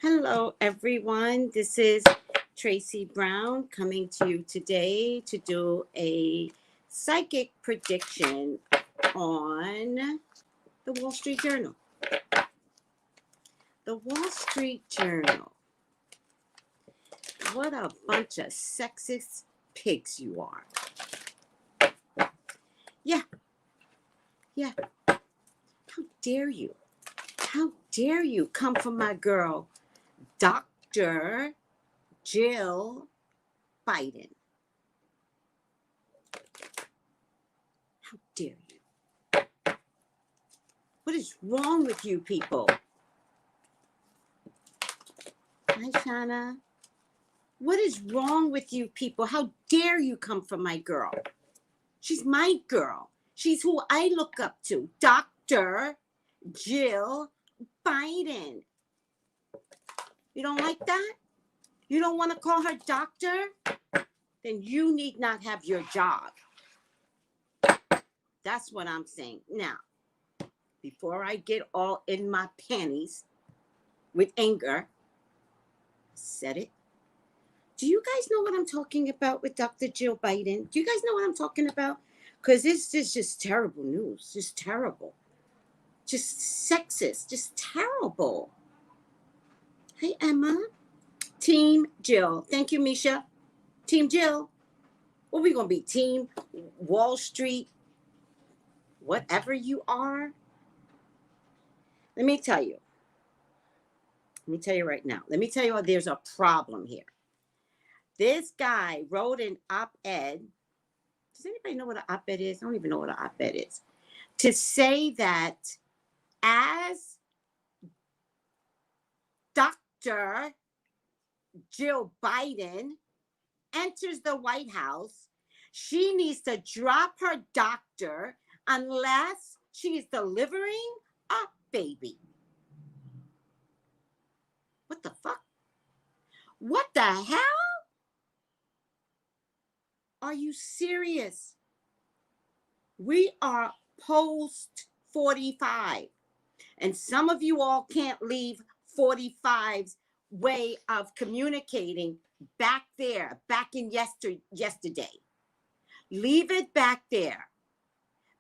Hello, everyone. This is Tracey Brown coming to you today to do a psychic prediction on the Wall Street Journal. The Wall Street Journal. What a bunch of sexist pigs you are. Yeah. How dare you? How dare you come for my girl, Dr. Jill Biden? How dare you? What is wrong with you people? Hi, Shana. What is wrong with you people? How dare you come for my girl? She's my girl. She's who I look up to. Dr. Jill Biden. You don't like that? You don't want to call her doctor? Then you need not have your job. That's what I'm saying. Now, before I get all in my panties with anger, said it. Do you guys know what I'm talking about with Dr. Jill Biden? Do you guys know what I'm talking about? Because this is just terrible news. Just terrible. Just sexist. Just terrible. Hey, Emma. Team Jill. Thank you, Misha. Team Jill. What are we going to be? Team Wall Street? Whatever you are? Let me tell you. Let me tell you right now. Let me tell you there's a problem here. This guy wrote an op-ed. Does anybody know what an op-ed is? I don't even know what an op-ed is. To say that as Dr. Jill Biden enters the White House, she needs to drop her doctor unless she is delivering a baby. What the fuck? What the hell? Are you serious? We are post 45. And some of you all can't leave 45's way of communicating back there, back in yesterday. Leave it back there.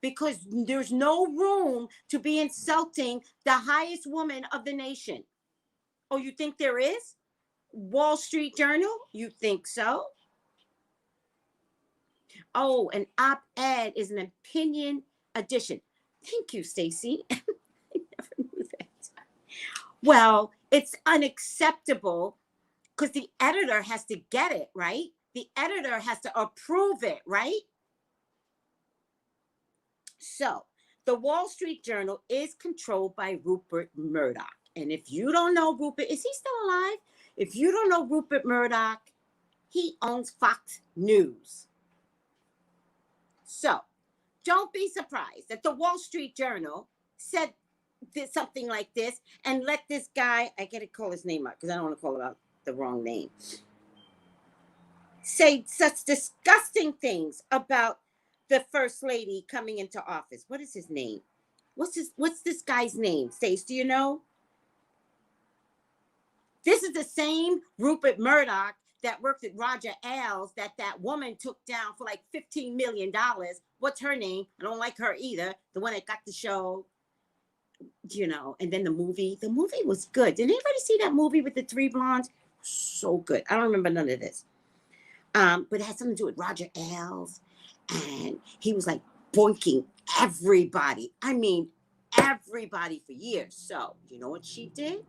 Because there's no room to be insulting the highest woman of the nation. Oh, you think there is? Wall Street Journal? You think so? Oh, an op-ed is an opinion edition. Thank you, Stacy. I never knew that. Well, it's unacceptable because the editor has to get it, right? The editor has to approve it, right? So, the Wall Street Journal is controlled by Rupert Murdoch. And if you don't know Rupert, is he still alive? If you don't know Rupert Murdoch, he owns Fox News. So, don't be surprised that the Wall Street Journal said something like this and let this guy, I got to call his name out because I don't want to call him out the wrong name, say such disgusting things about the first lady coming into office. What is his name? What's this guy's name? Stace, do you know? This is the same Rupert Murdoch that worked at Roger Ailes that woman took down for like $15 million. What's her name? I don't like her either. The one that got the show, and then the movie was good. Did anybody see that movie with the three blondes? So good. I don't remember none of this. But it had something to do with Roger Ailes. And he was like boinking everybody. I mean, everybody for years. So, you know what she did?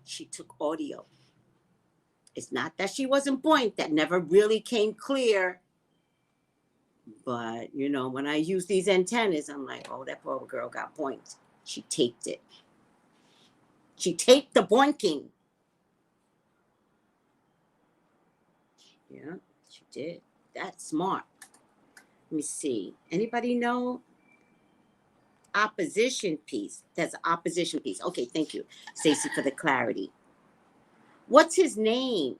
She took audio. It's not that she wasn't boinked. That never really came clear. But, when I use these antennas, I'm like, oh, that poor girl got boinked. She taped it. She taped the boinking. Yeah, she did. That's smart. Let me see. Anybody know? Opposition piece. That's an opposition piece. Okay, thank you, Stacey, for the clarity. What's his name?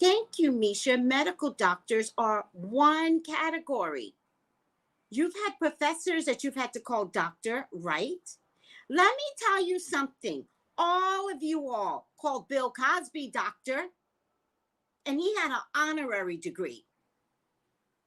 Thank you, Misha. Medical doctors are one category. You've had professors that you've had to call doctor, right? Let me tell you something. All of you all called Bill Cosby doctor, and he had an honorary degree,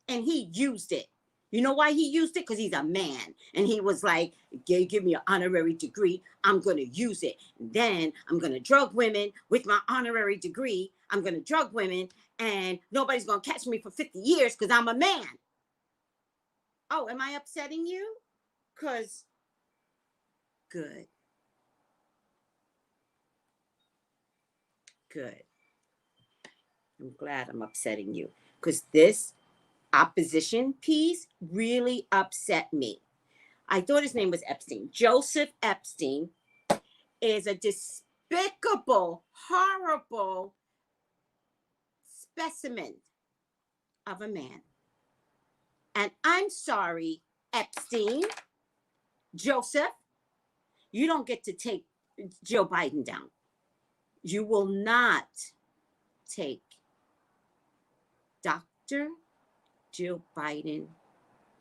and he used it. You know why he used it? Because he's a man. And he was like, give me an honorary degree. I'm going to use it. And then I'm going to drug women with my honorary degree. I'm going to drug women, and nobody's going to catch me for 50 years because I'm a man. Oh, am I upsetting you? Because, good. Good. I'm glad I'm upsetting you. Because this opposition piece really upset me. I thought his name was Epstein. Joseph Epstein is a despicable, horrible specimen of a man. And I'm sorry, Epstein, Joseph, you don't get to take Joe Biden down. You will not take Dr. Joe Biden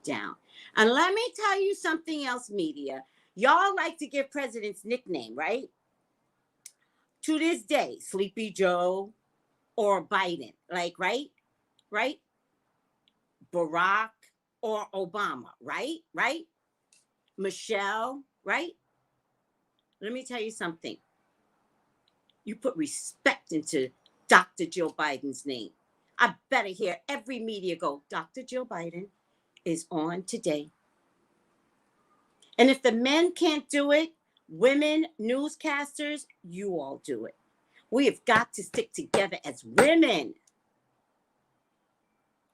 down. And let me tell you something else, media. Y'all like to give presidents nickname, right? To this day, Sleepy Joe or Biden, like, right? Barack or Obama, right? Michelle, right? Let me tell you something. You put respect into Dr. Joe Biden's name. I better hear every media go, Dr. Joe Biden is on today. And if the men can't do it, women, newscasters, you all do it. We have got to stick together as women.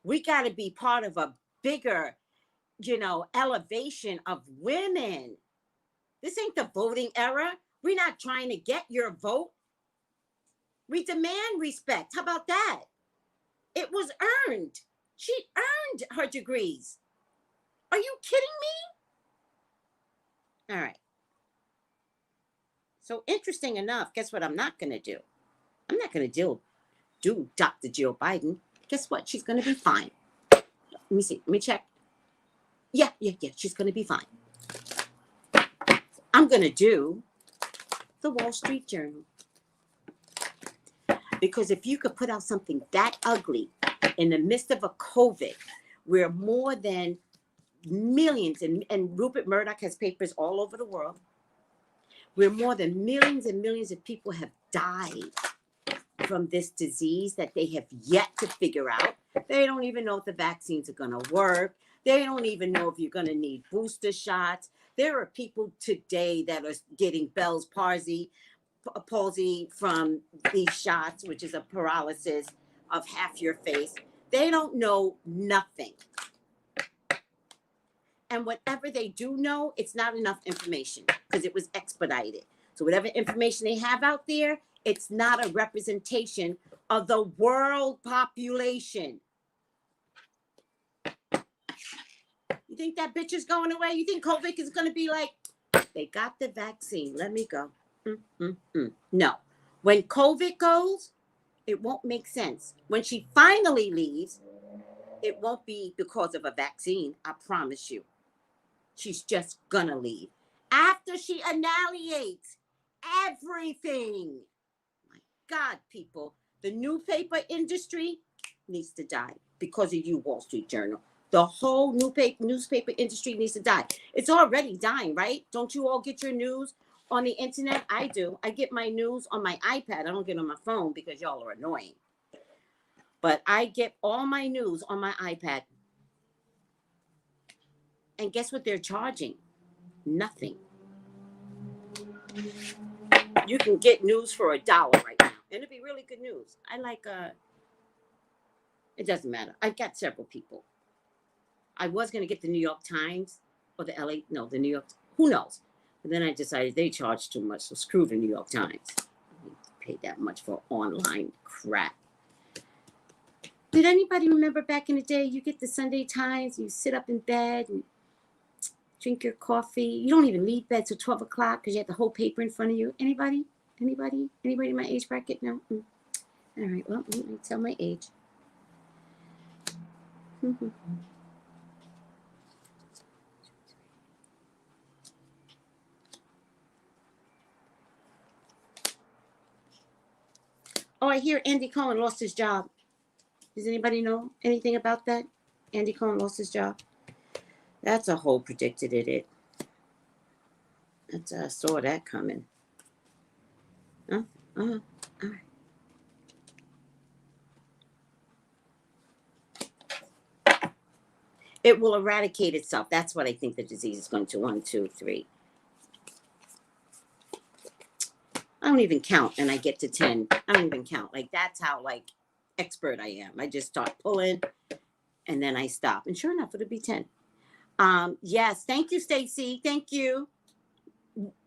We got to be part of a bigger, elevation of women. This ain't the voting era. We're not trying to get your vote. We demand respect. How about that? It was earned. She earned her degrees. Are you kidding me? All right. So interesting enough, guess what I'm not going to do? I'm not going to do Dr. Jill Biden. Guess what? She's going to be fine. Let me see. Let me check. Yeah. She's going to be fine. I'm going to do the Wall Street Journal. Because if you could put out something that ugly in the midst of a COVID, where more than millions, and Rupert Murdoch has papers all over the world, where more than millions and millions of people have died from this disease that they have yet to figure out. They don't even know if the vaccines are going to work. They don't even know if you're going to need booster shots. There are people today that are getting Bell's palsy from these shots, which is a paralysis of half your face. They don't know nothing. And whatever they do know, it's not enough information because it was expedited. So whatever information they have out there, it's not a representation of the world population. You think that bitch is going away? You think COVID is going to be like, they got the vaccine, let me go. No. When COVID goes, it won't make sense. When she finally leaves, it won't be because of a vaccine, I promise you. She's just gonna leave. After she annihilates everything. My God, people, the newspaper industry needs to die because of you, Wall Street Journal. The whole newspaper industry needs to die. It's already dying, right? Don't you all get your news on the internet? I do. I get my news on my iPad. I don't get it on my phone because y'all are annoying. But I get all my news on my iPad. And guess what they're charging? Nothing. You can get news for $1 right now. And it'd be really good news. I like, it doesn't matter. I've got several people. I was going to get the New York Times or the New York, who knows? But then I decided they charge too much, so screw the New York Times. I don't pay that much for online crap. Did anybody remember back in the day, you get the Sunday Times, you sit up in bed and drink your coffee. You don't even leave bed till 12 o'clock because you have the whole paper in front of you. Anybody? Anybody in my age bracket? No? All right, well, let me tell my age. Oh, I hear Andy Cohen lost his job. Does anybody know anything about that? Andy Cohen lost his job. That's a whole predicted it. I saw that coming. Huh? All right. It will eradicate itself. That's what I think the disease is going to. 1, 2, 3. I don't even count, and I get to 10. I don't even count. Like, that's how expert I am. I just start pulling, and then I stop. And sure enough, it'll be 10. Yes, thank you, Stacy. Thank you.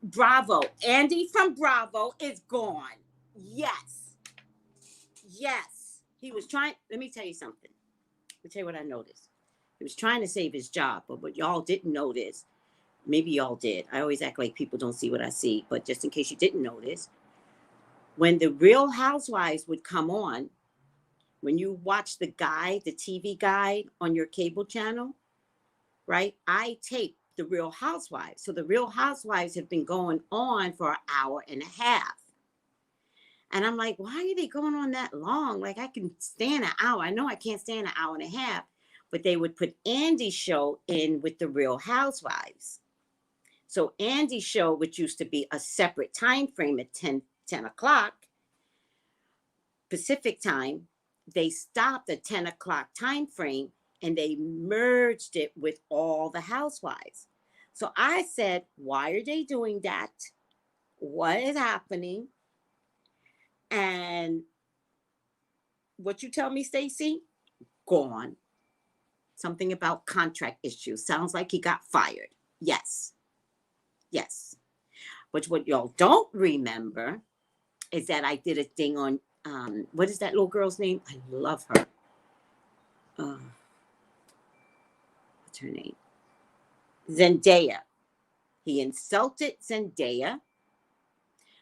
Bravo. Andy from Bravo is gone. Yes. Yes. He was trying. Let me tell you something. Let me tell you what I noticed. He was trying to save his job, but what y'all didn't notice, maybe y'all did. I always act like people don't see what I see, but just in case you didn't notice, when the Real Housewives would come on, when you watch the guide, the TV guide on your cable channel, right? I tape the Real Housewives. So the Real Housewives have been going on for an hour and a half. And I'm like, why are they going on that long? Like, I can stand an hour. I know I can't stand an hour and a half, but they would put Andy's show in with the Real Housewives. So Andy's show, which used to be a separate time frame at 10 o'clock Pacific time, they stopped at 10 o'clock time frame and they merged it with all the housewives. So I said, why are they doing that? What is happening? And what you tell me, Stacy? Gone. Something about contract issues. Sounds like he got fired. Yes. Yes. But what y'all don't remember is that I did a thing on, what is that little girl's name? I love her. What's her name? Zendaya. He insulted Zendaya.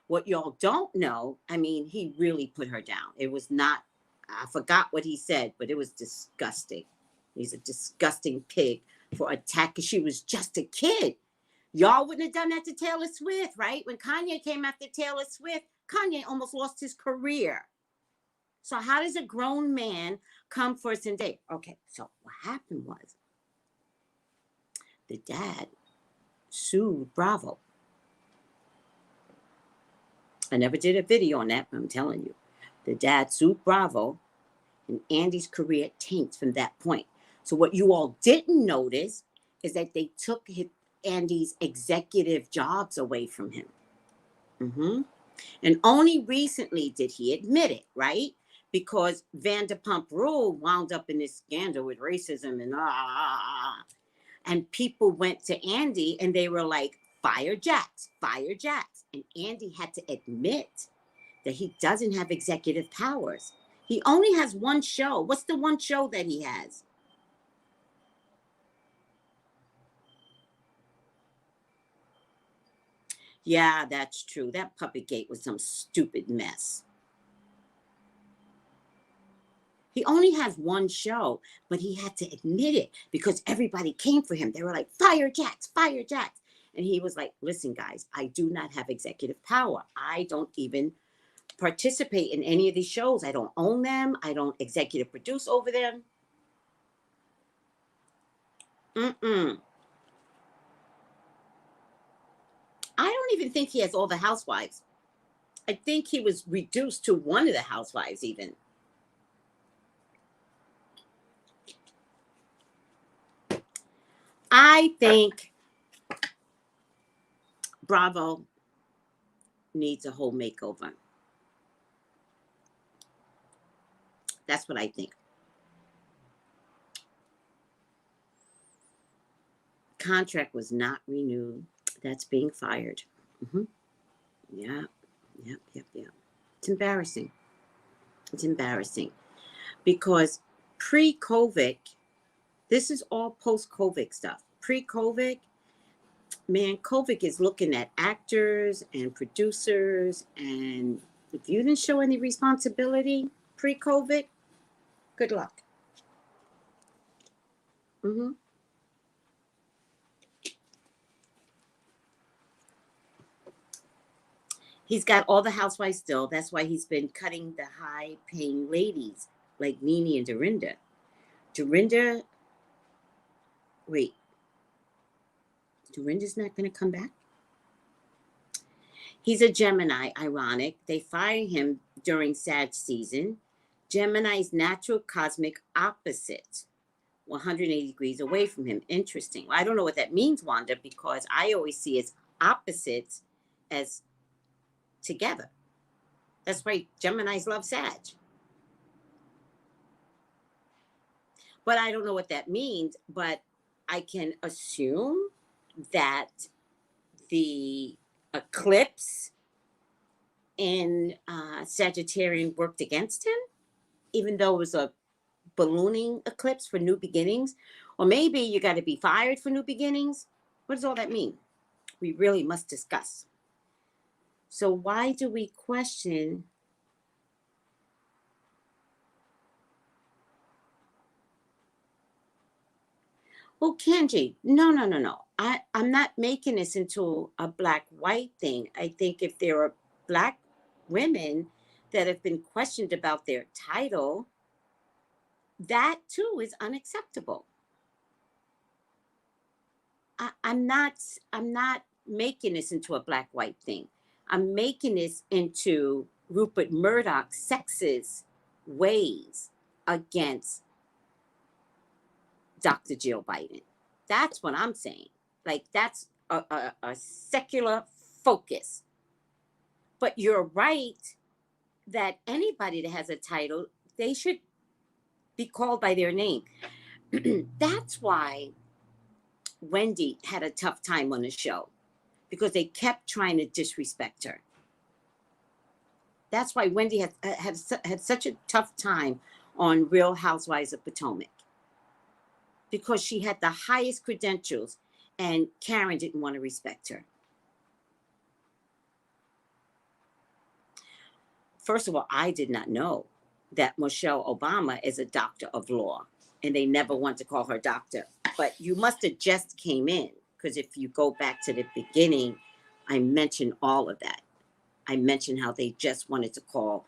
What y'all don't know, I mean, he really put her down. It was not, I forgot what he said, but it was disgusting. He's a disgusting pig for attacking. She was just a kid. Y'all wouldn't have done that to Taylor Swift, right? When Kanye came after Taylor Swift, Kanye almost lost his career. So how does a grown man come for Zendaya? Okay, so what happened was the dad sued Bravo. I never did a video on that, but I'm telling you. The dad sued Bravo, and Andy's career tanked from that point. So what you all didn't notice is that they took Andy's executive jobs away from him. And only recently did he admit it, right? Because Vanderpump Rule wound up in this scandal with racism and people went to Andy and they were like, fire Jax, fire Jax. And Andy had to admit that he doesn't have executive powers. He only has one show. What's the one show that he has? Yeah, that's true. That Puppet Gate was some stupid mess. He only has one show, but he had to admit it because everybody came for him. They were like, fire Jax, fire Jax. And he was like, listen, guys, I do not have executive power. I don't even participate in any of these shows. I don't own them. I don't executive produce over them. I don't even think he has all the housewives. I think he was reduced to one of the housewives even. I think Bravo needs a whole makeover. That's what I think. Contract was not renewed. That's being fired. Yeah. It's embarrassing. It's embarrassing because pre-COVID, this is all post-COVID stuff. Pre-COVID, man, COVID is looking at actors and producers and If you didn't show any responsibility pre-COVID, good luck. Mm-hmm. He's got all the housewives still. That's why he's been cutting the high-paying ladies like Nene and Dorinda. Dorinda, wait, Dorinda's not going to come back? He's a Gemini, ironic. They fire him during Sag season. Gemini's natural cosmic opposite, 180 degrees away from him. Interesting. Well, I don't know what that means, Wanda, because I always see as opposites as together. That's why Geminis love Sag. But I don't know what that means, but I can assume that the eclipse in Sagittarian worked against him, even though it was a ballooning eclipse for new beginnings. Or maybe you got to be fired for new beginnings. What does all that mean? We really must discuss. So why do we question well, Kenji, no. I'm not making this into a black-white thing. I think if there are black women that have been questioned about their title, that too is unacceptable. I'm not making this into a black-white thing. I'm making this into Rupert Murdoch's sexist ways against Dr. Jill Biden. That's what I'm saying. Like, that's a secular focus. But you're right that anybody that has a title, they should be called by their name. That's why Wendy had a tough time on the show, because they kept trying to disrespect her. That's why Wendy had such a tough time on Real Housewives of Potomac, because she had the highest credentials and Karen didn't want to respect her. First of all, I did not know that Michelle Obama is a doctor of law, and they never want to call her doctor. But you must have just came in, because if you go back to the beginning, I mentioned all of that. I mentioned how they just wanted to call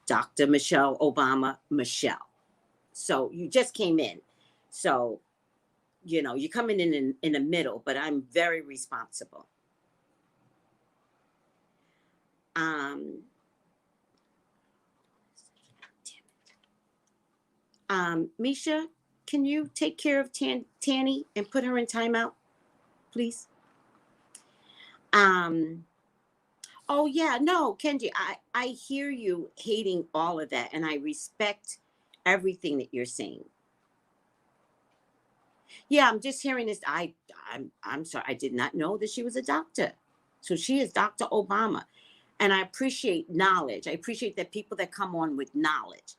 Dr. Michelle Obama, Michelle. So you just came in. So, you're coming in the middle, but I'm very responsible. Misha, can you take care of Tanny and put her in timeout, please? Oh yeah, no, Kenji, I hear you hating all of that, and I respect everything that you're saying. Yeah, I'm just hearing this. I'm sorry, I did not know that she was a doctor. So she is Dr. Obama. And I appreciate knowledge. I appreciate that people that come on with knowledge.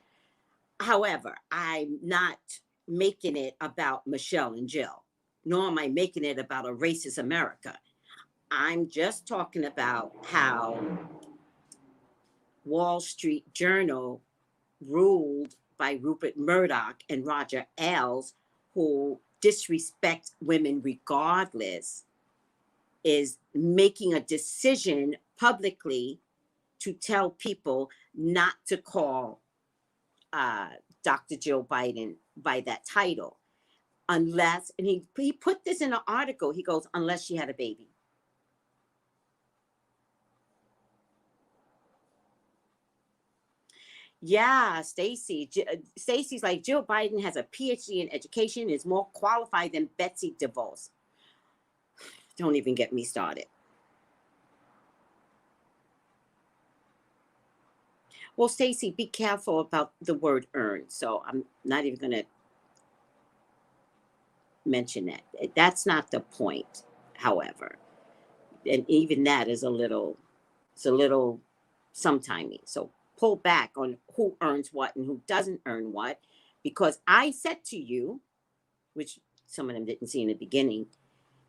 However, I'm not making it about Michelle and Jill, nor am I making it about a racist America. I'm just talking about how Wall Street Journal, ruled by Rupert Murdoch and Roger Ailes, who disrespect women regardless, is making a decision publicly to tell people not to call Dr. Jill Biden by that title, unless, and he put this in an article, he goes, unless she had a baby. Yeah, Stacy's like, Jill Biden has a PhD in education, is more qualified than Betsy DeVos. Don't even get me started. Well, Stacy, be careful about the word earn. So I'm not even going to mention that. That's not the point, however. And even that is a little sometimey. So pull back on who earns what and who doesn't earn what. Because I said to you, which some of them didn't see in the beginning,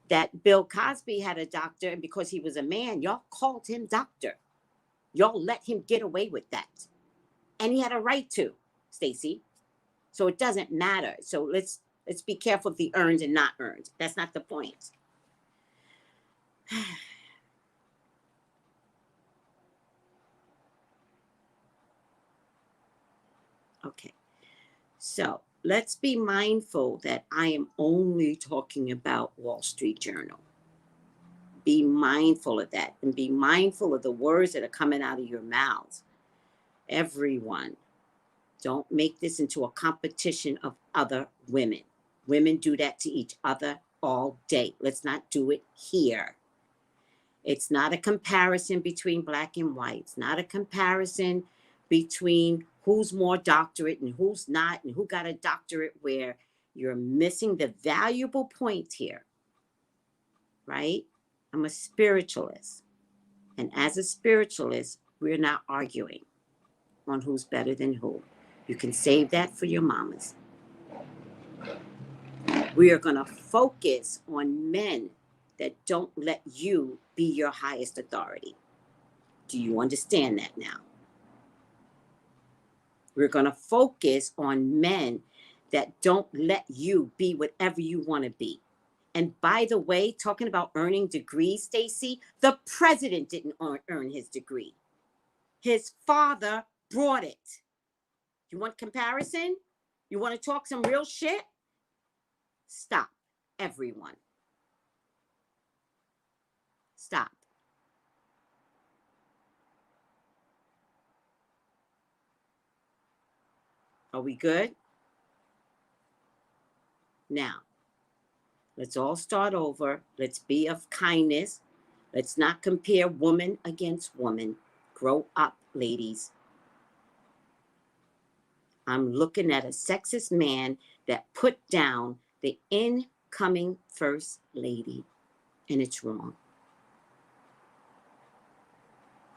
that Bill Cosby had a doctor, and because he was a man, y'all called him doctor. Y'all let him get away with that. And he had a right to, Stacey. So it doesn't matter. So let's be careful of the earned and not earned. That's not the point. Okay. So let's be mindful that I am only talking about Wall Street Journal. Be mindful of that, and be mindful of the words that are coming out of your mouths. Everyone, don't make this into a competition of other women. Women do that to each other all day. Let's not do it here. It's not a comparison between black and white. It's not a comparison between who's more doctorate and who's not, and who got a doctorate where. You're missing the valuable point here, right? I'm a spiritualist. And as a spiritualist, we're not arguing on who's better than who. You can save that for your mamas. We are going to focus on men that don't let you be your highest authority. Do you understand that now? We're going to focus on men that don't let you be whatever you want to be. And by the way, talking about earning degrees, Stacey, the president didn't earn his degree. His father brought it. You want comparison? You want to talk some real shit? Stop, everyone. Stop. Are we good? Now, let's all start over. Let's be of kindness. Let's not compare woman against woman. Grow up, ladies. I'm looking at a sexist man that put down the incoming first lady, and it's wrong.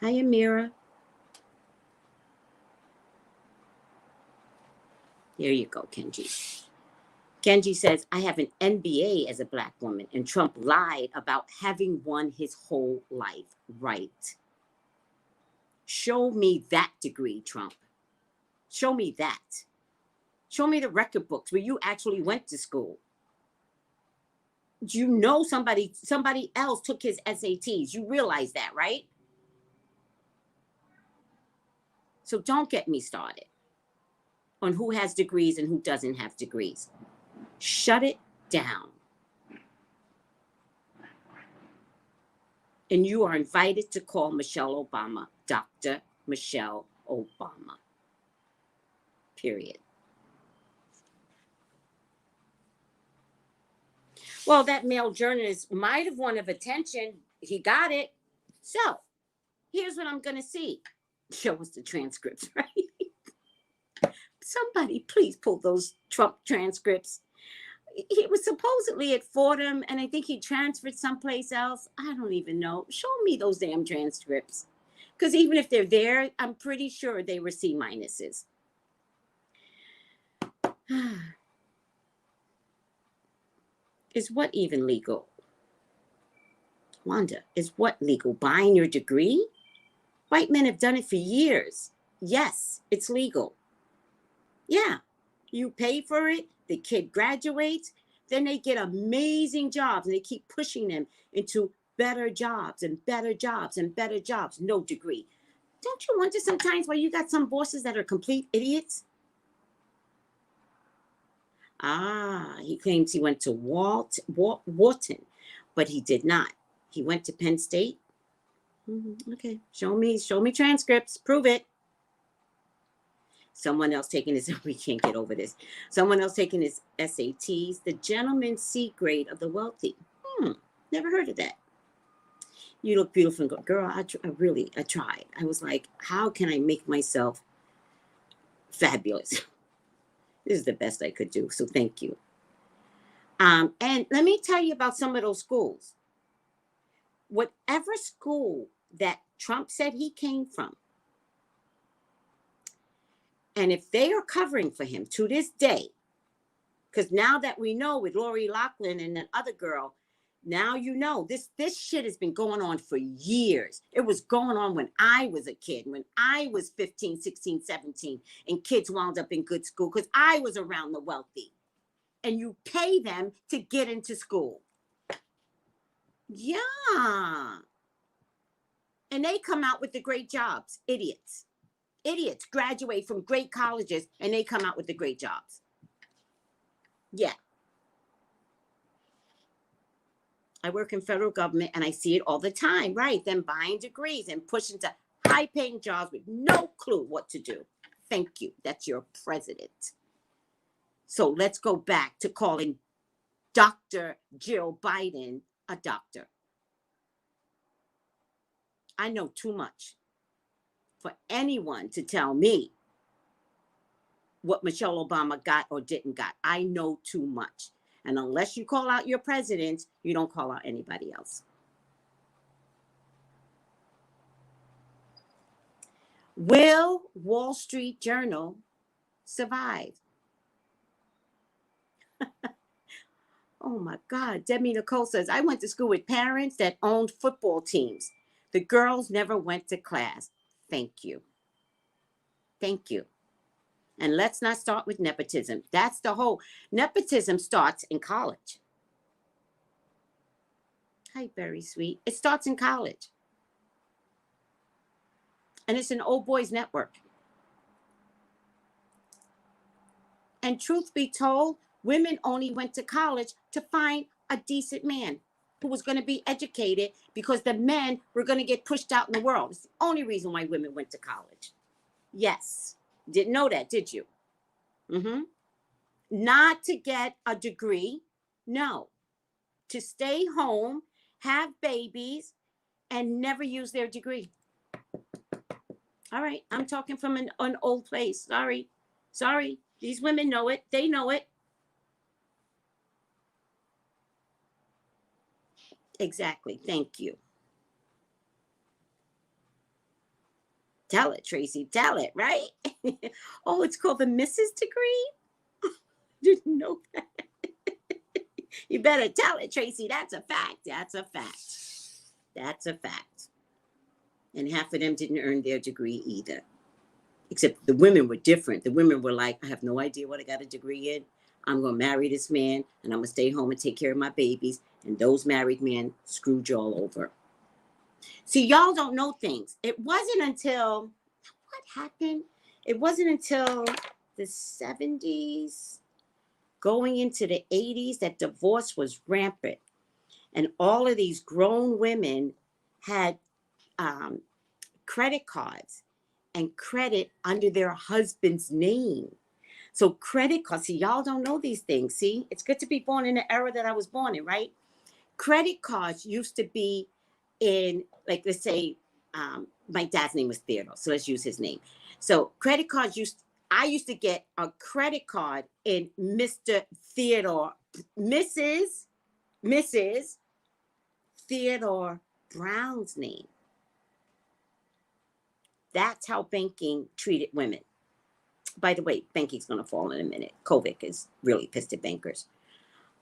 Hi, Amira. There you go, Kenji. Kenji says, I have an MBA as a black woman, and Trump lied about having won his whole life. Right. Show me that degree, Trump. Show me that. Show me the record books where you actually went to school. You know somebody else took his SATs. You realize that, right? So don't get me started on who has degrees and who doesn't have degrees. Shut it down. And you are invited to call Michelle Obama Dr. Michelle Obama. Period. Well, that male journalist might have won of attention. He got it. So here's what I'm going to see. Show us the transcripts, right? Somebody please pull those Trump transcripts. He was supposedly at Fordham, and I think he transferred someplace else. I don't even know. Show me those damn transcripts. Because even if they're there, I'm pretty sure they were C minuses. Is what even legal? Wanda, is what legal? Buying your degree? White men have done it for years. Yes, it's legal. Yeah, you pay for it, the kid graduates, then they get amazing jobs, and they keep pushing them into better jobs and better jobs and better jobs. No degree. Don't you wonder sometimes why you got some bosses that are complete idiots? He claims he went to Wharton, but he did not. He went to Penn State. Okay, show me transcripts. Prove it. Someone else taking his, we can't get over this. Someone else taking his SATs. The gentleman's C grade of the wealthy. Never heard of that. You look beautiful. Girl, I tried. I was like, how can I make myself fabulous? This is the best I could do. So thank you. And let me tell you about some of those schools. Whatever school that Trump said he came from, and if they are covering for him to this day, because now that we know with Lori Loughlin and that other girl, Now you know this shit has been going on for years. It was going on when I was a kid, when I was 15, 16, 17, and kids wound up in good school because I was around the wealthy. And you pay them to get into school. Yeah. And they come out with the great jobs. Idiots. Idiots graduate from great colleges and they come out with the great jobs. Yeah. I work in federal government and I see it all the time, right? Them buying degrees and pushing to high-paying jobs with no clue what to do. Thank you. That's your president. So let's go back to calling Dr. Jill Biden a doctor. I know too much for anyone to tell me what Michelle Obama got or didn't got. I know too much. And unless you call out your president, you don't call out anybody else. Will Wall Street Journal survive? Oh my God. Debbie Nicole says, I went to school with parents that owned football teams. The girls never went to class. Thank you. Thank you. And let's not start with nepotism. That's the whole, nepotism starts in college. Hi, Very Sweet. It starts in college. And it's an old boys network. And truth be told, women only went to college to find a decent man who was going to be educated because the men were going to get pushed out in the world. It's the only reason why women went to college. Yes. Didn't know that, did you? Mm-hmm. Not to get a degree. No. To stay home, have babies, and never use their degree. All right. I'm talking from an old place. Sorry. Sorry. These women know it. They know it. Exactly. Thank you. Tell it, Tracy. Tell it, right? Oh, it's called the Mrs. degree? Didn't know that. You better tell it, Tracy. That's a fact. That's a fact. That's a fact. And half of them didn't earn their degree either. Except the women were different. The women were like, I have no idea what I got a degree in. I'm going to marry this man and I'm going to stay home and take care of my babies. And those married men screwed y'all over. See, y'all don't know things. It wasn't until, what happened? It wasn't until the 70s, going into the 80s, that divorce was rampant. And all of these grown women had credit cards and credit under their husband's name. So credit cards, see, y'all don't know these things. See, it's good to be born in the era that I was born in, right? Credit cards used to be in, like, let's say, my dad's name was Theodore, so let's use his name. So credit cards I used to get a credit card in Mr. Theodore, Mrs. Theodore Brown's name. That's how banking treated women. By the way, banking's going to fall in a minute. COVID is really pissed at bankers.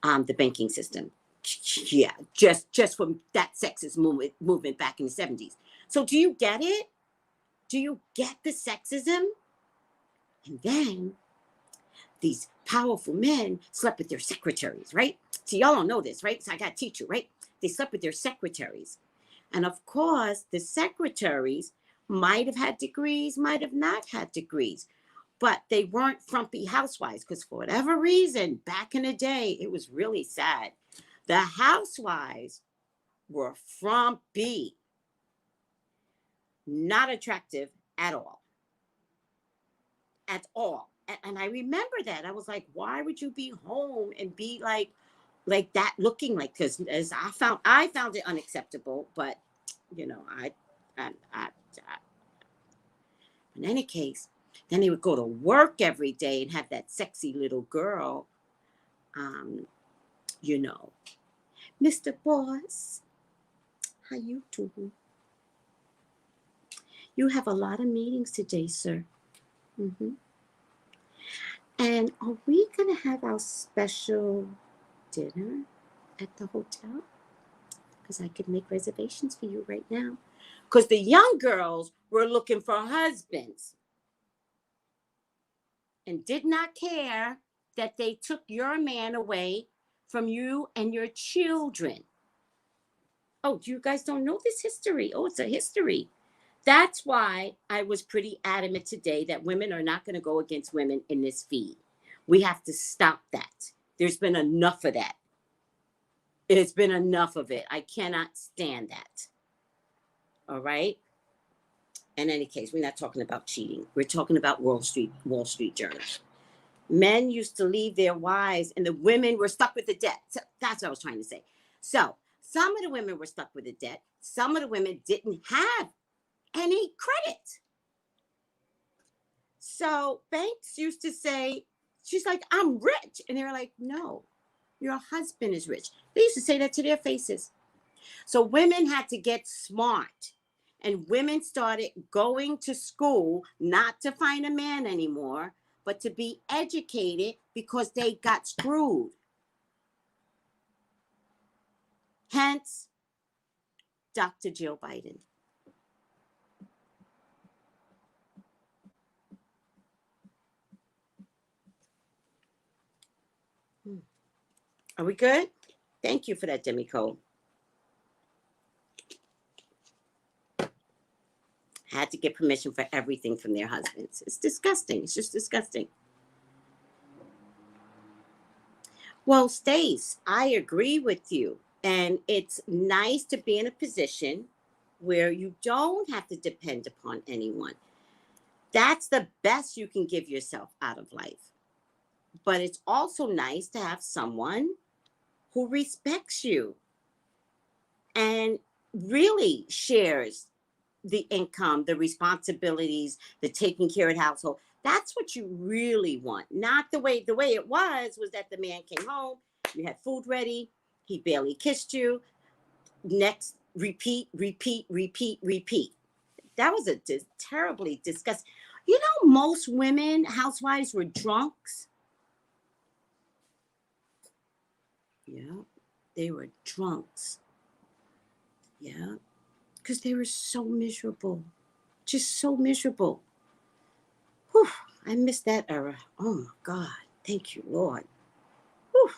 The banking system. Yeah, just from that sexist movement back in the 70s. So do you get it? Do you get the sexism? And then these powerful men slept with their secretaries, right? So y'all don't know this, right? So I got to teach you, right? They slept with their secretaries. And of course, the secretaries might have had degrees, might have not had degrees, but they weren't frumpy housewives because for whatever reason, back in the day, it was really sad. The housewives were frumpy, not attractive at all. At all. And I remember that. I was like, why would you be home and be like that looking like, because as I found it unacceptable, but you know, I in any case, then they would go to work every day and have that sexy little girl, you know, Mr. Boss, how you doing? You have a lot of meetings today, sir. Mm-hmm. And are we going to have our special dinner at the hotel? because I could make reservations for you right now. Because the young girls were looking for husbands and did not care that they took your man away from you and your children. Oh, you guys don't know this history. Oh, it's a history. That's why I was pretty adamant today that women are not going to go against women in this feed. We have to stop that. There's been enough of that. It's been enough of it. I cannot stand that. All right. In any case, we're not talking about cheating. We're talking about Wall Street Journal. Men used to leave their wives and the women were stuck with the debt. So that's what I was trying to say. So some of the women were stuck with the debt. Some of the women didn't have any credit. So banks used to say, she's like, I'm rich. And they were like, no, your husband is rich. They used to say that to their faces. So women had to get smart. And women started going to school, not to find a man anymore, but to be educated because they got screwed. Hence, Dr. Jill Biden. Are we good? Thank you for that, Demi Cole. Had to get permission for everything from their husbands. It's disgusting. It's just disgusting. Well, Stace, I agree with you. And it's nice to be in a position where you don't have to depend upon anyone. That's the best you can give yourself out of life. But it's also nice to have someone who respects you and really shares the income, the responsibilities, the taking care of the household. That's what you really want. Not the way it was that the man came home, you had food ready, he barely kissed you. Next, repeat. That was a terribly disgusting. You know, most women, housewives, were drunks. Yeah, they were drunks. Yeah, because they were so miserable. Just so miserable. Whew, I miss that era. Oh my God. Thank you, Lord. Whew.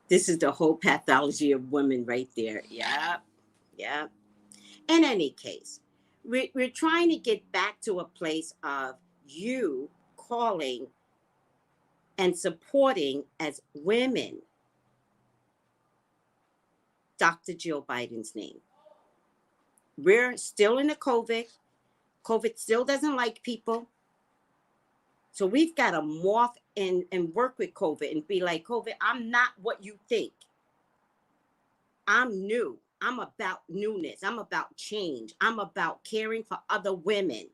This is the whole pathology of women right there. Yeah. In any case, we're trying to get back to a place of you calling and supporting as women Dr. Jill Biden's name. We're still in the COVID. COVID still doesn't like people. So we've got to morph and work with COVID and be like, COVID, I'm not what you think. I'm new. I'm about newness. I'm about change. I'm about caring for other women.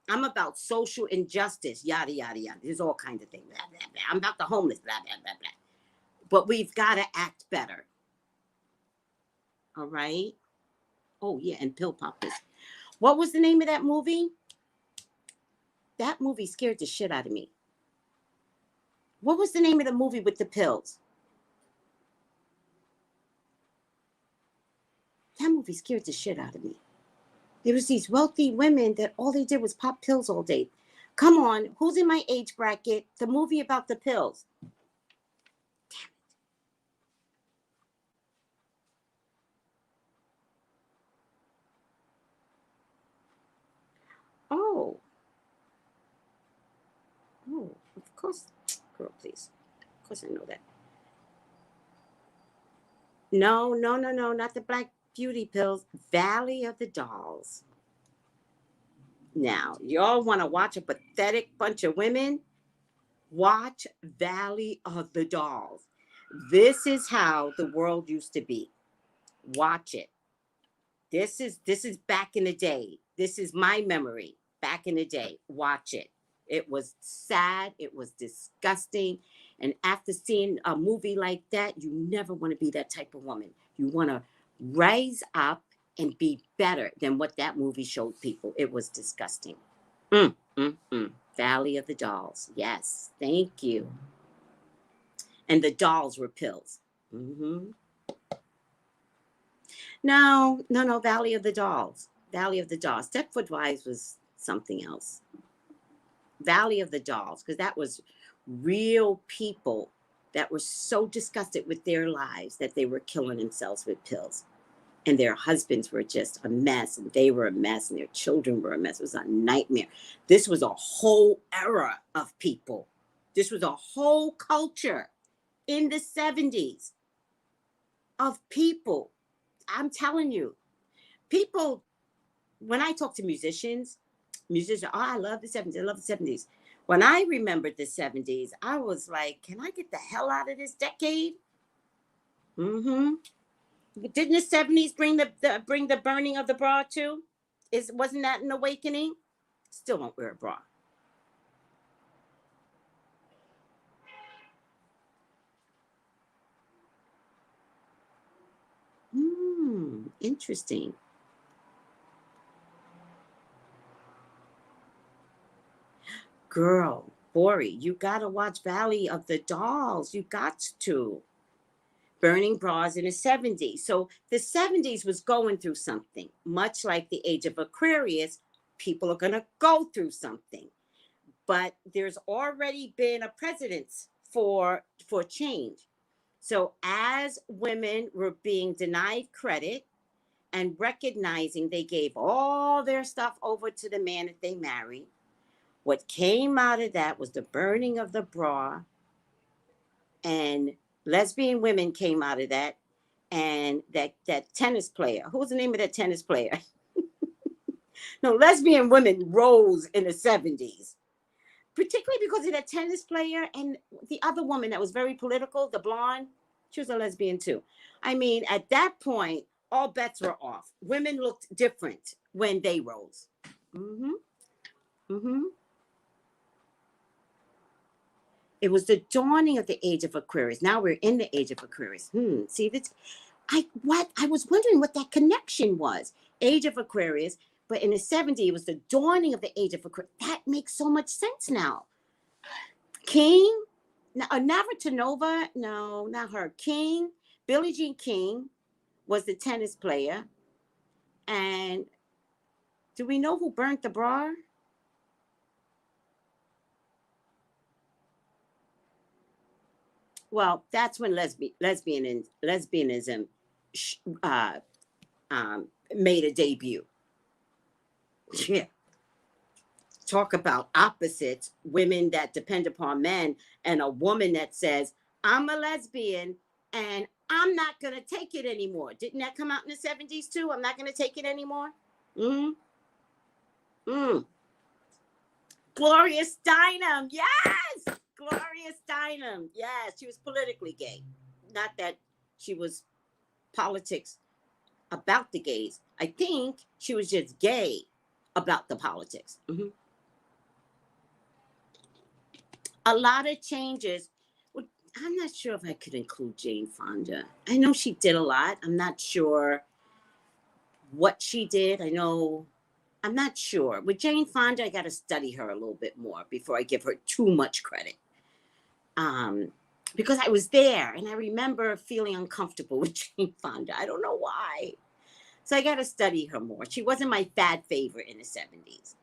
I'm about social injustice, yada, yada, yada. There's all kinds of things. Blah, blah, blah. I'm about the homeless, blah, blah, blah, blah. But we've got to act better. All right? Oh, yeah, and pill poppers. What was the name of that movie? That movie scared the shit out of me. What was the name of the movie with the pills? That movie scared the shit out of me. There was these wealthy women that all they did was pop pills all day. Come on, who's in my age bracket? The movie about the pills. Damn it. Oh, of course. Girl, please. Of course I know that. No, not the Black Beauty pills. Valley of the Dolls. Now, y'all want to watch a pathetic bunch of women? Watch Valley of the Dolls. This is how the world used to be. Watch it. This is back in the day. This is my memory back in the day. Watch it. It was sad. It was disgusting. And after seeing a movie like that, you never want to be that type of woman. You want to rise up and be better than what that movie showed people. It was disgusting. Valley of the Dolls. Yes. Thank you. And the dolls were pills. No, no, no. Valley of the Dolls. Valley of the Dolls. Stepford Wives was something else. Valley of the Dolls, because that was real people that were so disgusted with their lives that they were killing themselves with pills. And their husbands were just a mess, and they were a mess, and their children were a mess. It was a nightmare. This was a whole era of people. This was a whole culture in the 70s of people. I'm telling you, people, when I talk to musicians, oh, I love the 70s. I love the 70s. When I remembered the 70s, I was like, can I get the hell out of this decade? Mm-hmm. Didn't the 70s bring the burning of the bra too? Wasn't that an awakening? Still don't wear a bra. Interesting. Girl, Bori, you gotta watch Valley of the Dolls. You got to. Burning bras in the 70s. So the 70s was going through something, much like the age of Aquarius. People are going to go through something, but there's already been a precedence for change. So as women were being denied credit and recognizing they gave all their stuff over to the man that they married, what came out of that was the burning of the bra, and lesbian women came out of that. And that tennis player, who was the name of that tennis player? No, lesbian women rose in the 70s, particularly because of that tennis player and the other woman that was very political, the blonde. She was a lesbian too. I mean, at that point, all bets were off. Women looked different when they rose. Mm-hmm. Mm-hmm. It was the dawning of the age of Aquarius. Now we're in the age of Aquarius. See, that's I was wondering what that connection was. Age of Aquarius, but in the 70s, it was the dawning of the age of Aquarius. That makes so much sense now. King, Navratilova, no, not her. King, Billie Jean King was the tennis player. And do we know who burnt the bra? Well, that's when lesbianism uh, made a debut. Yeah. Talk about opposites, women that depend upon men, and a woman that says, I'm a lesbian and I'm not going to take it anymore. Didn't that come out in the 70s too? I'm not going to take it anymore. Mm-hmm. Mm. Gloria Steinem. Yes. Gloria Steinem. Yes. She was politically gay. Not that she was politics about the gays. I think she was just gay about the politics. Mm-hmm. A lot of changes. I'm not sure if I could include Jane Fonda. I know she did a lot. I'm not sure what she did. I'm not sure. With Jane Fonda, I got to study her a little bit more before I give her too much credit. Because I was there and I remember feeling uncomfortable with Jane Fonda. I don't know why. So I got to study her more. She wasn't my bad favorite in the 70s.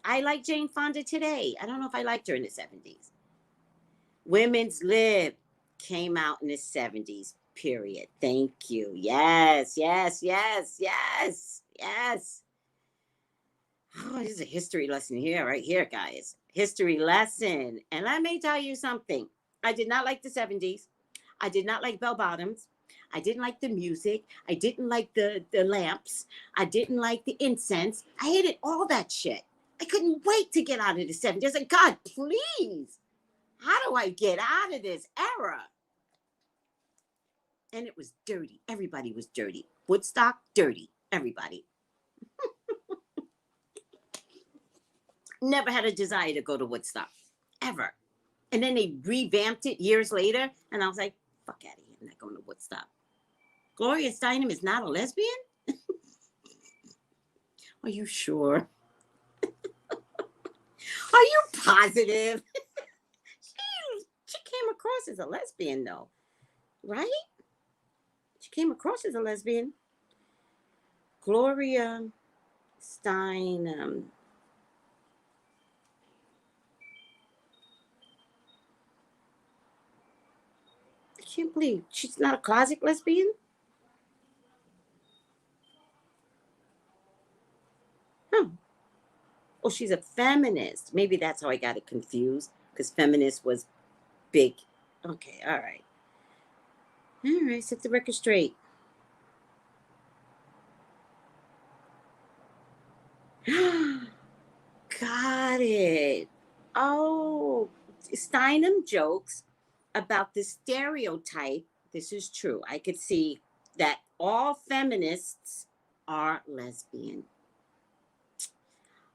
I like Jane Fonda today. I don't know if I liked her in the 70s. Women's Lib came out in the 70s, period. Thank you. Yes, yes, yes, yes, yes. Oh, this is a history lesson here, right here, guys. History lesson. And let me tell you something. I did not like the 70s. I did not like bell bottoms. I didn't like the music. I didn't like the lamps. I didn't like the incense. I hated all that shit. I couldn't wait to get out of the 70s. I said, God, please. How do I get out of this era? And it was dirty. Everybody was dirty. Woodstock, dirty. Everybody. Never had a desire to go to Woodstock. Ever. And then they revamped it years later. And I was like, fuck out of here. I'm not going to Woodstock. Gloria Steinem is not a lesbian? Are you sure? Are you positive? She came across as a lesbian, though. Right? She came across as a lesbian. Gloria Stein. I can't believe she's not a closet lesbian. Huh. Oh, she's a feminist. Maybe that's how I got it confused, because feminist was big. Okay, all right. All right, set the record straight. Got it. Oh, Steinem jokes about the stereotype. This is true. I could see that all feminists are lesbian.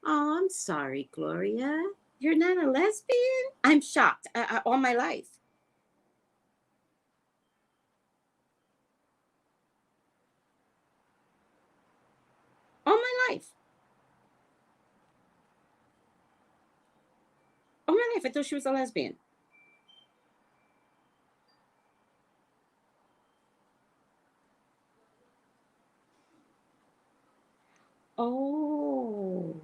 Oh, I'm sorry, Gloria. You're not a lesbian? I'm shocked. All my life. All my life. All my life. I thought she was a lesbian. Oh.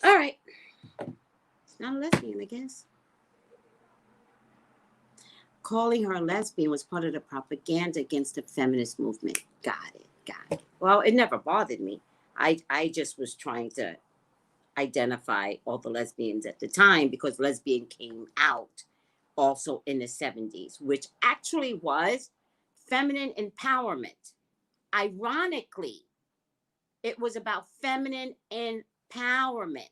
All right. She's not a lesbian, I guess. Calling her a lesbian was part of the propaganda against the feminist movement. Got it. Got it. Well, it never bothered me. I just was trying to identify all the lesbians at the time, because lesbian came out also in the 70s, which actually was feminine empowerment. Ironically, it was about feminine empowerment.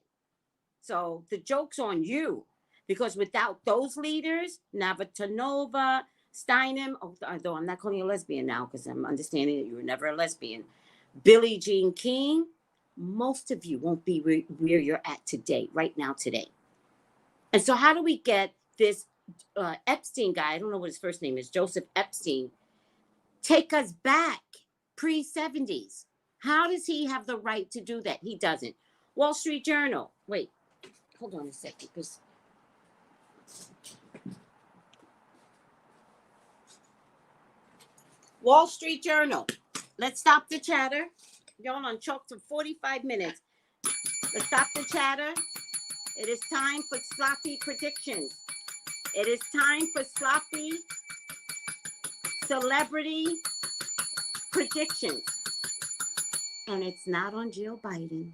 So the joke's on you, because without those leaders, Navratilova, Steinem, although I'm not calling you a lesbian now because I'm understanding that you were never a lesbian, Billie Jean King, most of you won't be where you're at today, right now, today. And so how do we get this Epstein guy, I don't know what his first name is, Joseph Epstein, take us back pre-70s? How does he have the right to do that? He doesn't. Wall Street Journal. Wait, hold on a second, because Wall Street Journal. Let's stop the chatter. Y'all on chalk for 45 minutes. Let's stop the chatter. It is time for sloppy predictions. It is time for sloppy celebrity predictions. And it's not on Jill Biden,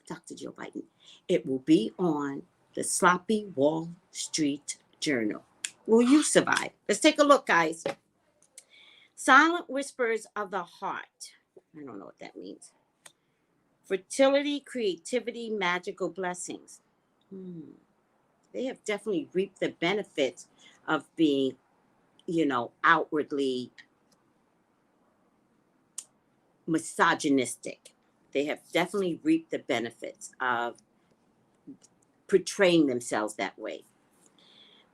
Dr. Jill Biden. It will be on the sloppy Wall Street Journal. Will you survive? Let's take a look, guys. Silent whispers of the heart. I don't know what that means. Fertility, creativity, magical blessings. They have definitely reaped the benefits of being, outwardly misogynistic. They have definitely reaped the benefits of portraying themselves that way.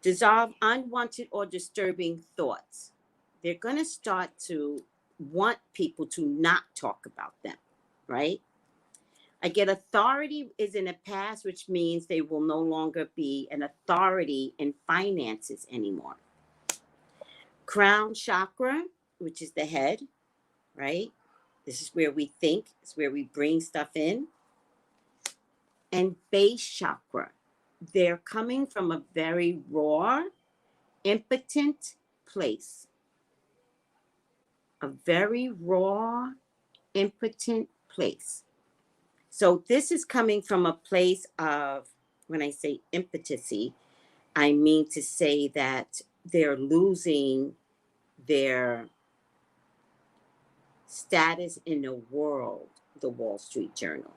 Dissolve unwanted or disturbing thoughts. They're going to start to want people to not talk about them, right? I get authority is in the past, which means they will no longer be an authority in finances anymore. Crown chakra, which is the head, right? This is where we think, it's where we bring stuff in. And base chakra, they're coming from a very raw, impotent place. A very raw, impotent place. So this is coming from a place of, when I say impotency, I mean to say that they're losing their status in the world, the Wall Street Journal.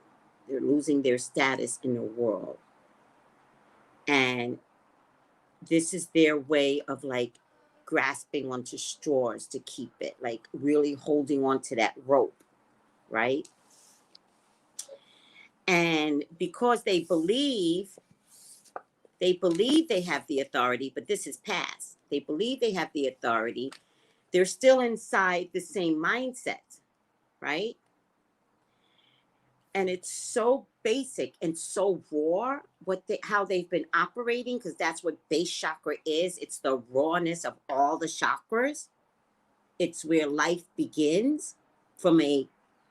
They're losing their status in the world. And this is their way of like grasping onto straws to keep it, like really holding on to that rope, right? And because they believe they have the authority, but this is past. They believe they have the authority. They're still inside the same mindset, right? And it's so basic and so raw how they've been operating, because that's what base chakra is. It's the rawness of all the chakras. It's where life begins, from a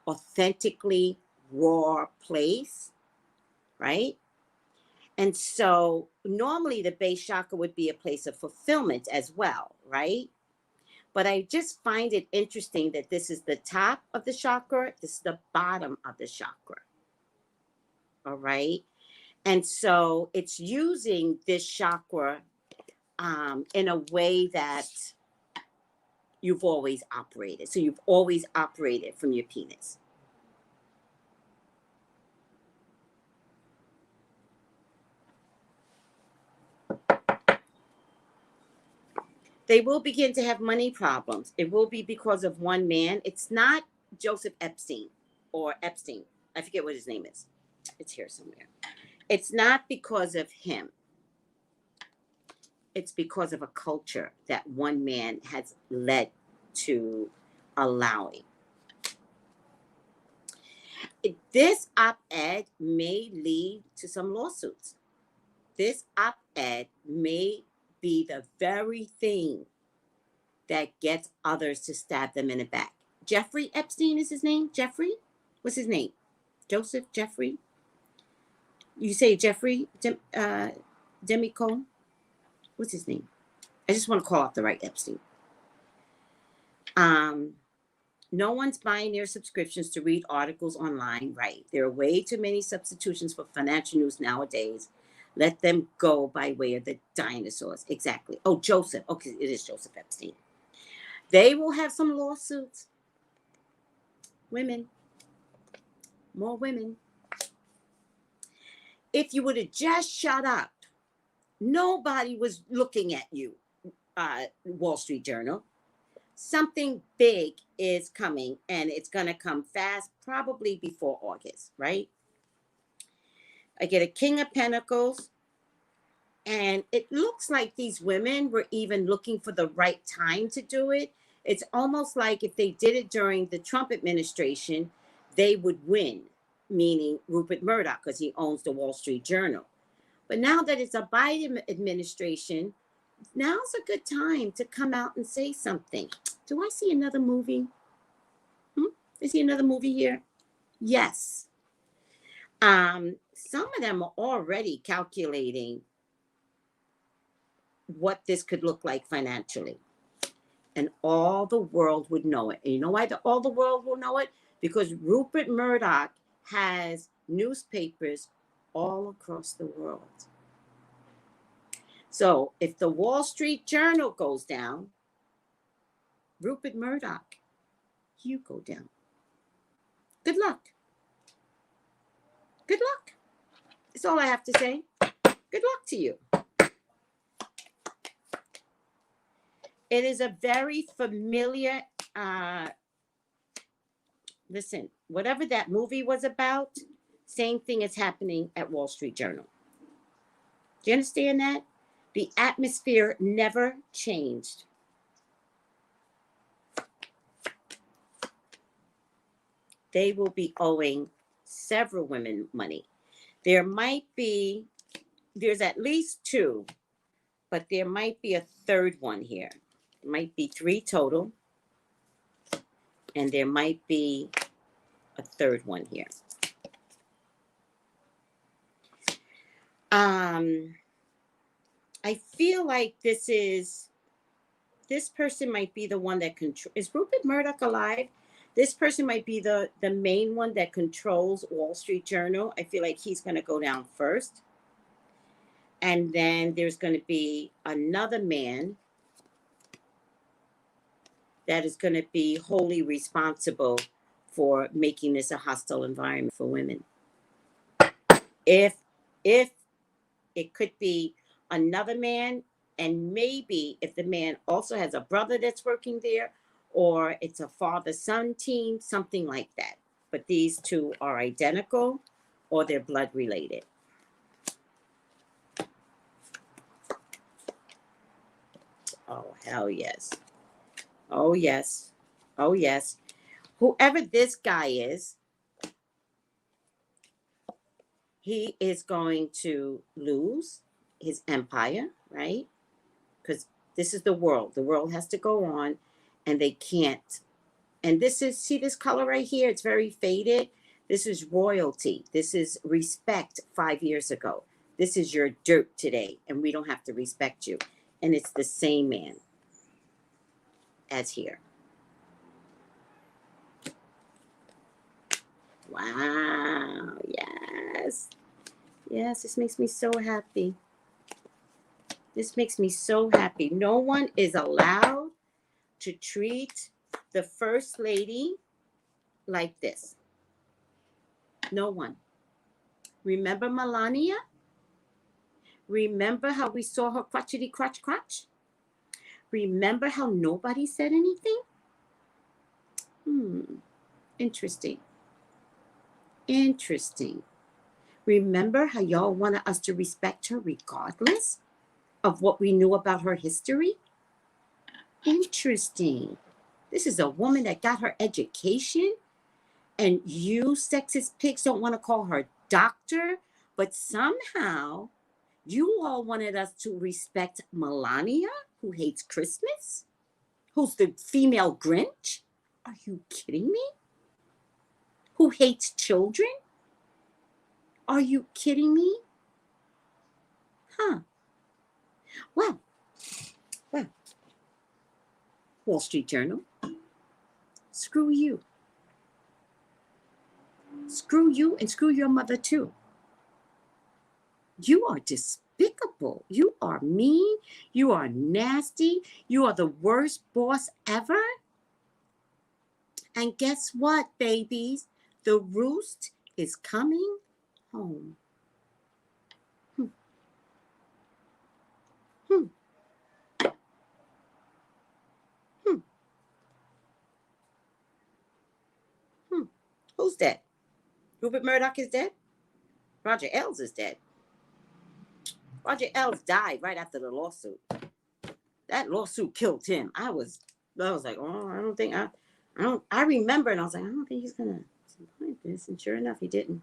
authentically raw place, right? And so normally the base chakra would be a place of fulfillment as well, right? But I just find it interesting that this is the top of the chakra, this is the bottom of the chakra. All right. And so it's using this chakra in a way that you've always operated. So you've always operated from your penis. They will begin to have money problems. It will be because of one man. It's not Joseph Epstein or Epstein. I forget what his name is. It's here somewhere. It's not because of him. It's because of a culture that one man has led to allowing. This op-ed may lead to some lawsuits. This op-ed may be the very thing that gets others to stab them in the back. Jeffrey Epstein is his name? Jeffrey? What's his name? Joseph Jeffrey? You say Jeffrey Demicone? What's his name? I just want to call out the right Epstein. No one's buying their subscriptions to read articles online, right? There are way too many substitutions for financial news nowadays. Let them go by way of the dinosaurs. Exactly. Oh, Joseph. Okay, it is Joseph Epstein. They will have some lawsuits. Women. More women. If you would have just shut up, nobody was looking at you, Wall Street Journal. Something big is coming, and it's going to come fast, probably before August, right? I get a King of Pentacles, and it looks like these women were even looking for the right time to do it. It's almost like if they did it during the Trump administration, they would win, meaning Rupert Murdoch, because he owns the Wall Street Journal. But now that it's a Biden administration, now's a good time to come out and say something. Do I see another movie? Is he another movie here? Yes. Some of them are already calculating what this could look like financially. And all the world would know it. And you know why all the world will know it? Because Rupert Murdoch has newspapers all across the world. So if the Wall Street Journal goes down, Rupert Murdoch, you go down. Good luck. Good luck. That's all I have to say. Good luck to you. It is a very familiar, listen, whatever that movie was about, same thing is happening at Wall Street Journal. Do you understand that? The atmosphere never changed. They will be owing several women money. There's at least two, but there might be a third one here. It might be three total, and there might be a third one here. I feel like this person might be the one that is Rupert Murdoch alive? This person might be the main one that controls Wall Street Journal. I feel like he's going to go down first. And then there's going to be another man that is going to be wholly responsible for making this a hostile environment for women. If it could be another man, and maybe if the man also has a brother that's working there, or it's a father-son team, something like that. But these two are identical, or they're blood related. Oh, hell yes. Oh, yes. Oh, yes. Whoever this guy is, he is going to lose his empire, right? Because this is the world. The world has to go on, and they can't. And this is, see this color right here? It's very faded. This is royalty. This is respect 5 years ago. This is your dirt today, and we don't have to respect you. And it's the same man as here. Wow. Yes. Yes, this makes me so happy. This makes me so happy. No one is allowed to treat the first lady like this. No one. Remember Melania? Remember how we saw her crotchety crotch crotch? Remember how nobody said anything? Interesting. Interesting. Remember how y'all wanted us to respect her regardless of what we knew about her history? Interesting. This is a woman that got her education, and you sexist pigs don't want to call her doctor, but somehow you all wanted us to respect Melania, who hates Christmas, who's the female Grinch. Are you kidding me? Who hates children? Are you kidding me? Huh. Well, Wall Street Journal, screw you. Screw you and screw your mother too. You are despicable. You are mean. You are nasty. You are the worst boss ever. And guess what, babies? The roost is coming home. Who's dead? Rupert Murdoch is dead? Roger Ailes is dead. Roger Ailes died right after the lawsuit. That lawsuit killed him. I was like, oh, I don't think I remember, and I was like, I don't think he's gonna support this. And sure enough, he didn't.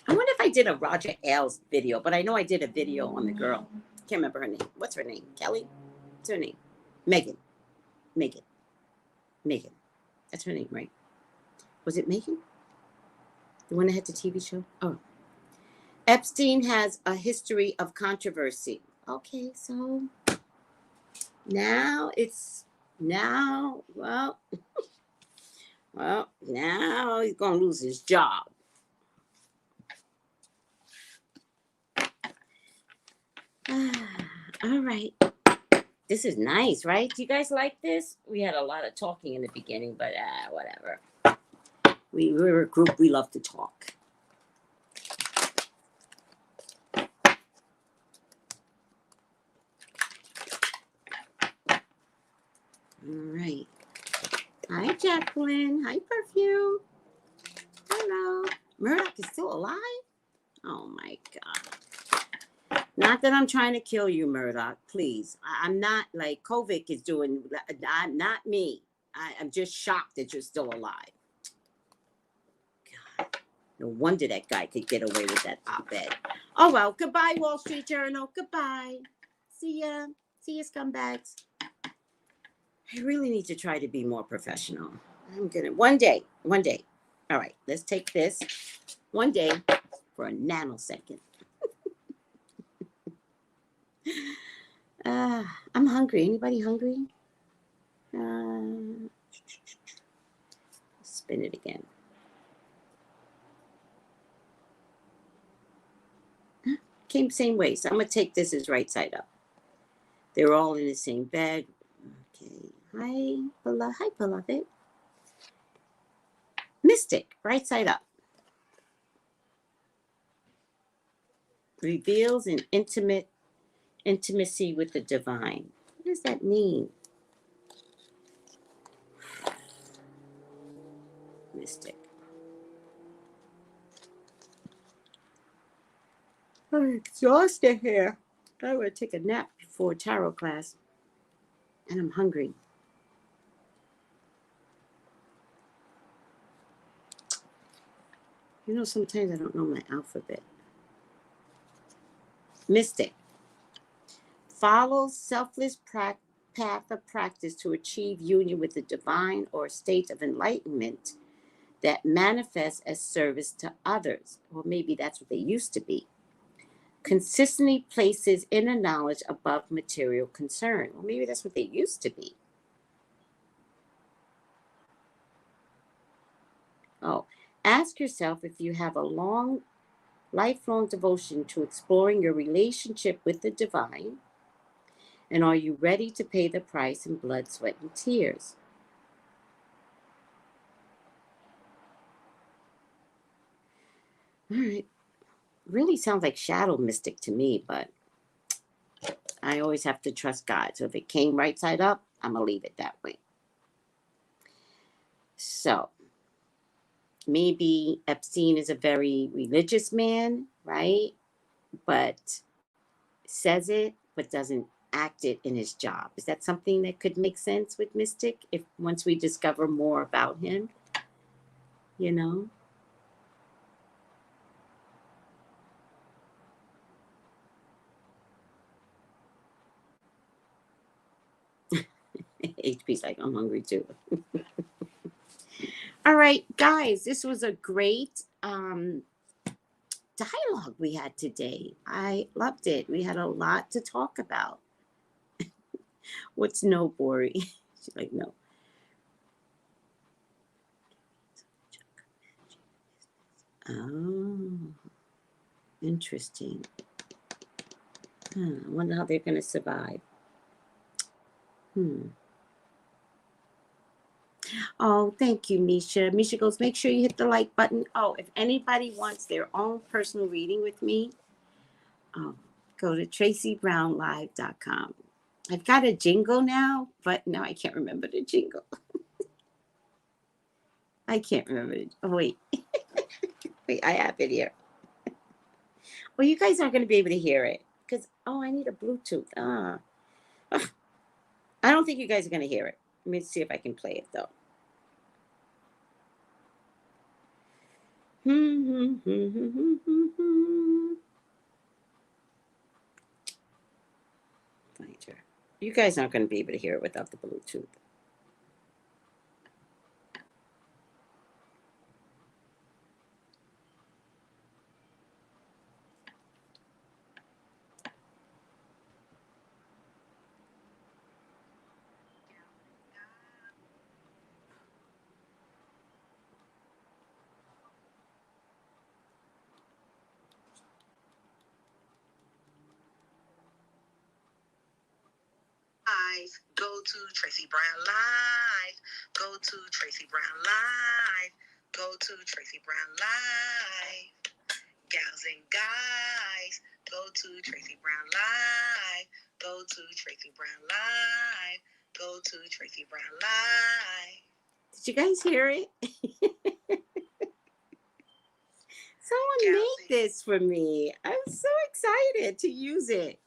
I wonder if I did a Roger Ailes video, but I know I did a video on the girl. Can't remember her name. What's her name? Kelly? What's her name? Megan. That's her name, right? Was it Megan? The one that had the TV show? Oh. Epstein has a history of controversy. Okay, so now well, now he's going to lose his job. All right. This is nice, right? Do you guys like this? We had a lot of talking in the beginning, but whatever. We're a group. We love to talk. All right. Hi, Jacqueline. Hi, Perfume. Hello. Murdoch is still alive? Oh, my God. Not that I'm trying to kill you, Murdoch. Please. I'm not like COVID is doing. Not me. I'm just shocked that you're still alive. God. No wonder that guy could get away with that op-ed. Oh, well. Goodbye, Wall Street Journal. Goodbye. See ya. See ya, scumbags. I really need to try to be more professional. I'm going to, one day. All right, let's take this one day for a nanosecond. I'm hungry. Anybody hungry? Spin it again. Came same way. So I'm going to take this as right side up. They're all in the same bed. Okay. Hi, beloved. Mystic, right side up. Reveals an intimacy with the divine. What does that mean? Mystic. I'm exhausted here. I would take a nap before tarot class. And I'm hungry. You know, sometimes I don't know my alphabet. Mystic. Follows selfless path of practice to achieve union with the divine or state of enlightenment that manifests as service to others. Or maybe that's what they used to be. Consistently places inner knowledge above material concern. Well, maybe that's what they used to be. Oh, ask yourself if you have a lifelong devotion to exploring your relationship with the divine, and are you ready to pay the price in blood, sweat, and tears? All right. Really sounds like shadow mystic to me, but I always have to trust God. So if it came right side up, I'm going to leave it that way. So maybe Epstein is a very religious man, right? But says it, but doesn't act it in his job. Is that something that could make sense with Mystic if once we discover more about him? You know? HP's like, I'm hungry too. All right, guys, this was a great dialogue we had today. I loved it. We had a lot to talk about. What's no, Bori? She's like, no. Oh, interesting. I wonder how they're going to survive. Oh, thank you, Misha. Misha goes, make sure you hit the like button. Oh, if anybody wants their own personal reading with me, go to Traceybrownlive.com. I've got a jingle now, but now I can't remember the jingle. I can't remember it. Oh, wait. Wait, I have it here. Well, you guys aren't going to be able to hear it because, I need a Bluetooth. I don't think you guys are going to hear it. Let me see if I can play it, though. Find her. You guys aren't going to be able to hear it without the Bluetooth. Go to Tracey Brown Live. Go to Tracey Brown Live. Go to Tracey Brown Live. Gals and guys, go to Tracey Brown Live. Go to Tracey Brown Live. Go to Tracey Brown Live. Did you guys hear it? Someone made this for me. I'm so excited to use it.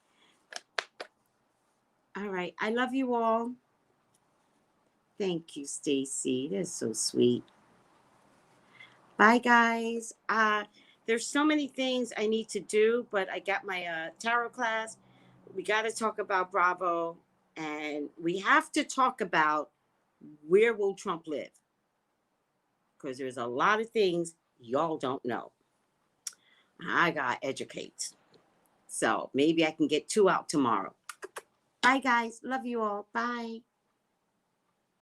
All right. I love you all. Thank you, Stacy. That's so sweet. Bye, guys. There's so many things I need to do, but I got my tarot class. We got to talk about Bravo, and we have to talk about where will Trump live, because there's a lot of things y'all don't know. I got to educate. So maybe I can get 2 out tomorrow. Bye, guys. Love you all. Bye.